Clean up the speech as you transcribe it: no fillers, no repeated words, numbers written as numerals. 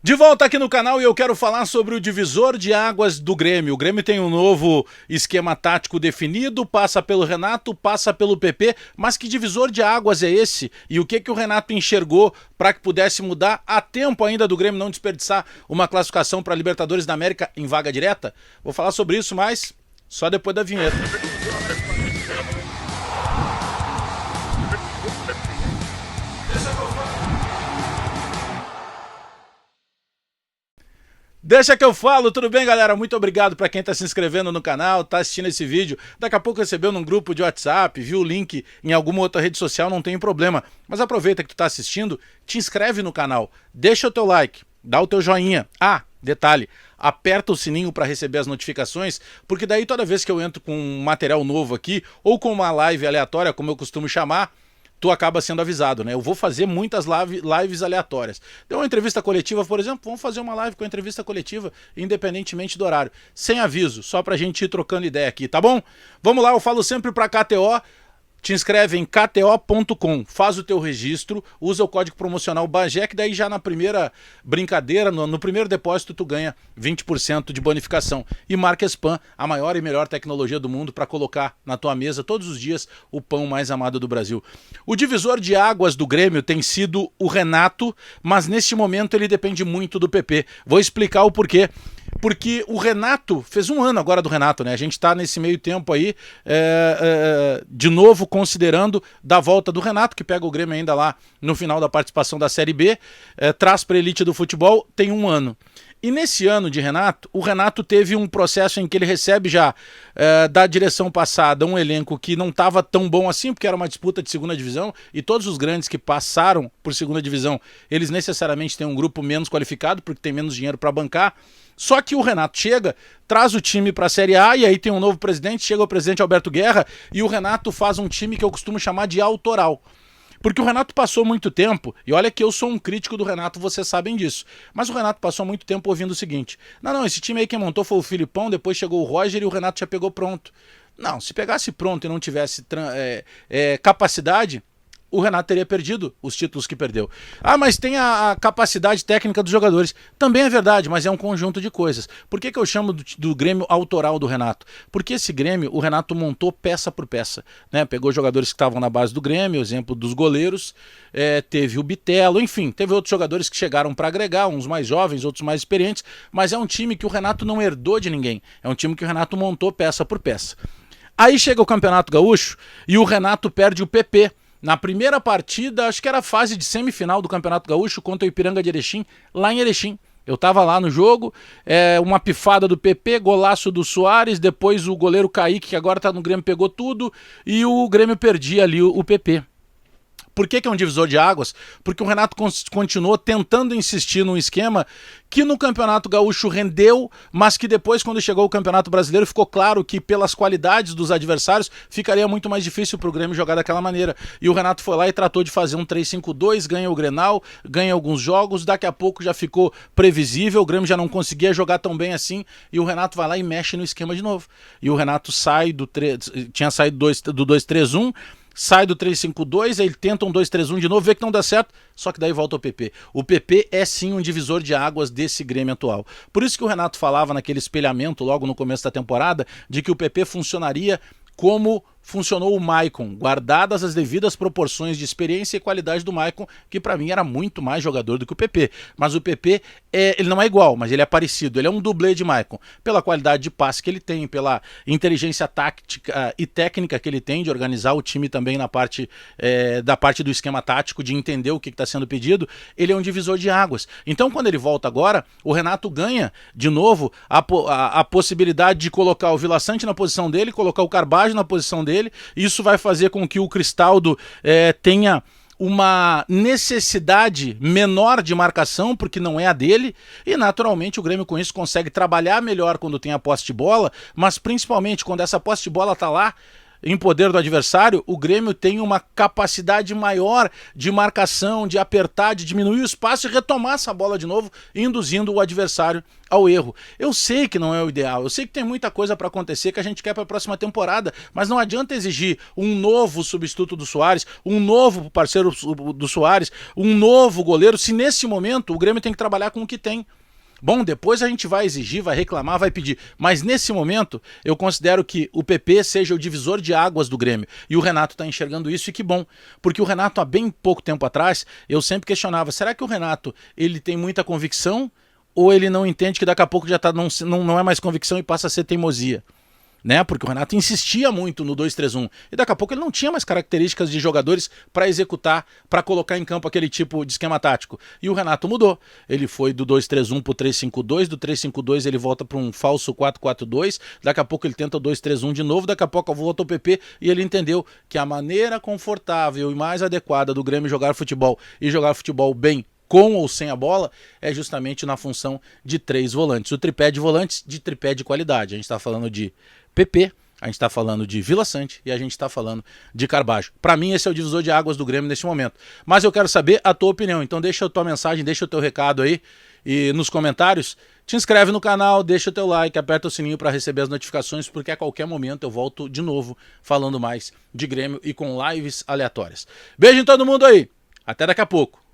De volta aqui no canal e eu quero falar sobre o divisor de águas do Grêmio. O Grêmio tem um novo esquema tático definido, passa pelo Renato, passa pelo PP, mas que divisor de águas é esse? E o que o Renato enxergou para que pudesse mudar a tempo ainda do Grêmio não desperdiçar uma classificação para a Libertadores da América em vaga direta? Vou falar sobre isso, mas só depois da vinheta. Deixa que eu falo, tudo bem, galera? Muito obrigado para quem está se inscrevendo no canal, está assistindo esse vídeo. Daqui a pouco recebeu num grupo de WhatsApp, viu o link em alguma outra rede social, não tem problema. Mas aproveita que tu está assistindo, te inscreve no canal, deixa o teu like, dá o teu joinha. Ah, detalhe, aperta o sininho para receber as notificações, porque daí toda vez que eu entro com um material novo aqui, ou com uma live aleatória, como eu costumo chamar, tu acaba sendo avisado, né? Eu vou fazer muitas lives aleatórias. Deu uma entrevista coletiva, por exemplo, vamos fazer uma live com entrevista coletiva, independentemente do horário. Sem aviso, só pra gente ir trocando ideia aqui, tá bom? Vamos lá, eu falo sempre pra KTO. Te inscreve em kto.com, faz o teu registro, usa o código promocional BAGEC, daí já na primeira brincadeira, no primeiro depósito tu ganha 20% de bonificação. E Marca Spam, a maior e melhor tecnologia do mundo para colocar na tua mesa todos os dias o pão mais amado do Brasil. O divisor de águas do Grêmio tem sido o Renato, mas neste momento ele depende muito do PP. Vou explicar o porquê. Porque o Renato, fez um ano agora do Renato, né? A gente tá nesse meio tempo aí, de novo considerando da volta do Renato, que pega o Grêmio ainda lá no final da participação da Série B, traz para a elite do futebol, tem um ano. E nesse ano de Renato, o Renato teve um processo em que ele recebe já da direção passada um elenco que não estava tão bom assim, porque era uma disputa de segunda divisão, e todos os grandes que passaram por segunda divisão, eles necessariamente têm um grupo menos qualificado, porque tem menos dinheiro para bancar. Só que o Renato chega, traz o time para a Série A e aí tem um novo presidente, chega o presidente Alberto Guerra e o Renato faz um time que eu costumo chamar de autoral. Porque o Renato passou muito tempo, e olha que eu sou um crítico do Renato, vocês sabem disso, mas o Renato passou muito tempo ouvindo o seguinte: não, esse time aí quem montou foi o Filipão, depois chegou o Roger e o Renato já pegou pronto. Não, se pegasse pronto e não tivesse capacidade, o Renato teria perdido os títulos que perdeu. Ah, mas tem a capacidade técnica dos jogadores. Também é verdade, mas é um conjunto de coisas. Por que eu chamo do Grêmio autoral do Renato? Porque esse Grêmio, o Renato montou peça por peça, né? Pegou jogadores que estavam na base do Grêmio, exemplo dos goleiros, teve o Bitelo, enfim, teve outros jogadores que chegaram para agregar, uns mais jovens, outros mais experientes, mas é um time que o Renato não herdou de ninguém. É um time que o Renato montou peça por peça. Aí chega o Campeonato Gaúcho e o Renato perde o PP. Na primeira partida, acho que era a fase de semifinal do Campeonato Gaúcho contra o Ipiranga de Erechim, lá em Erechim. Eu tava lá no jogo, uma pifada do PP, golaço do Soares, depois o goleiro Kaique, que agora tá no Grêmio, pegou tudo, e o Grêmio perdia ali o PP. Por que é um divisor de águas? Porque o Renato continuou tentando insistir num esquema que no Campeonato Gaúcho rendeu, mas que depois, quando chegou o Campeonato Brasileiro, ficou claro que pelas qualidades dos adversários, ficaria muito mais difícil para o Grêmio jogar daquela maneira. E o Renato foi lá e tratou de fazer um 3-5-2, ganha o Grenal, ganha alguns jogos, daqui a pouco já ficou previsível, o Grêmio já não conseguia jogar tão bem assim, e o Renato vai lá e mexe no esquema de novo. E o Renato sai tinha saído do 2-3-1, sai do 3-5-2, ele tenta um 2-3-1 de novo, vê que não dá certo, só que daí volta o PP. O PP é sim um divisor de águas desse Grêmio atual. Por isso que o Renato falava naquele espelhamento logo no começo da temporada, de que o PP funcionaria como funcionou o Maicon, guardadas as devidas proporções de experiência e qualidade do Maicon, que para mim era muito mais jogador do que o PP. Mas o PP, ele não é igual, mas ele é parecido, ele é um dublê de Maicon, pela qualidade de passe que ele tem, pela inteligência tática e técnica que ele tem de organizar o time também na parte, da parte do esquema tático, de entender o que está sendo pedido, ele é um divisor de águas. Então quando ele volta agora, o Renato ganha de novo a possibilidade de colocar o Vila Sante na posição dele, colocar o Carbajo na posição dele. Isso vai fazer com que o Cristaldo tenha uma necessidade menor de marcação, porque não é a dele, e naturalmente o Grêmio com isso consegue trabalhar melhor quando tem a posse de bola, mas principalmente quando essa posse de bola tá lá, em poder do adversário, o Grêmio tem uma capacidade maior de marcação, de apertar, de diminuir o espaço e retomar essa bola de novo, induzindo o adversário ao erro. Eu sei que não é o ideal, eu sei que tem muita coisa para acontecer que a gente quer para a próxima temporada, mas não adianta exigir um novo substituto do Soares, um novo parceiro do Soares, um novo goleiro, se nesse momento o Grêmio tem que trabalhar com o que tem. Bom, depois a gente vai exigir, vai reclamar, vai pedir. Mas nesse momento, eu considero que o PP seja o divisor de águas do Grêmio. E o Renato está enxergando isso e que bom. Porque o Renato, há bem pouco tempo atrás, eu sempre questionava, será que o Renato ele tem muita convicção ou ele não entende que daqui a pouco já tá, não é mais convicção e passa a ser teimosia? Né? Porque o Renato insistia muito no 2-3-1 e daqui a pouco ele não tinha mais características de jogadores para executar, para colocar em campo aquele tipo de esquema tático. E o Renato mudou. Ele foi do 2-3-1 pro 3-5-2, do 3-5-2 ele volta para um falso 4-4-2, daqui a pouco ele tenta o 2-3-1 de novo, daqui a pouco volta o PP e ele entendeu que a maneira confortável e mais adequada do Grêmio jogar futebol e jogar futebol bem com ou sem a bola, é justamente na função de 3 volantes. O tripé de volantes, de tripé de qualidade. A gente está falando de PP, a gente está falando de Vila Sante e a gente está falando de Carbajo. Para mim, esse é o divisor de águas do Grêmio nesse momento. Mas eu quero saber a tua opinião. Então deixa a tua mensagem, deixa o teu recado aí e nos comentários. Te inscreve no canal, deixa o teu like, aperta o sininho para receber as notificações, porque a qualquer momento eu volto de novo falando mais de Grêmio e com lives aleatórias. Beijo em todo mundo aí. Até daqui a pouco.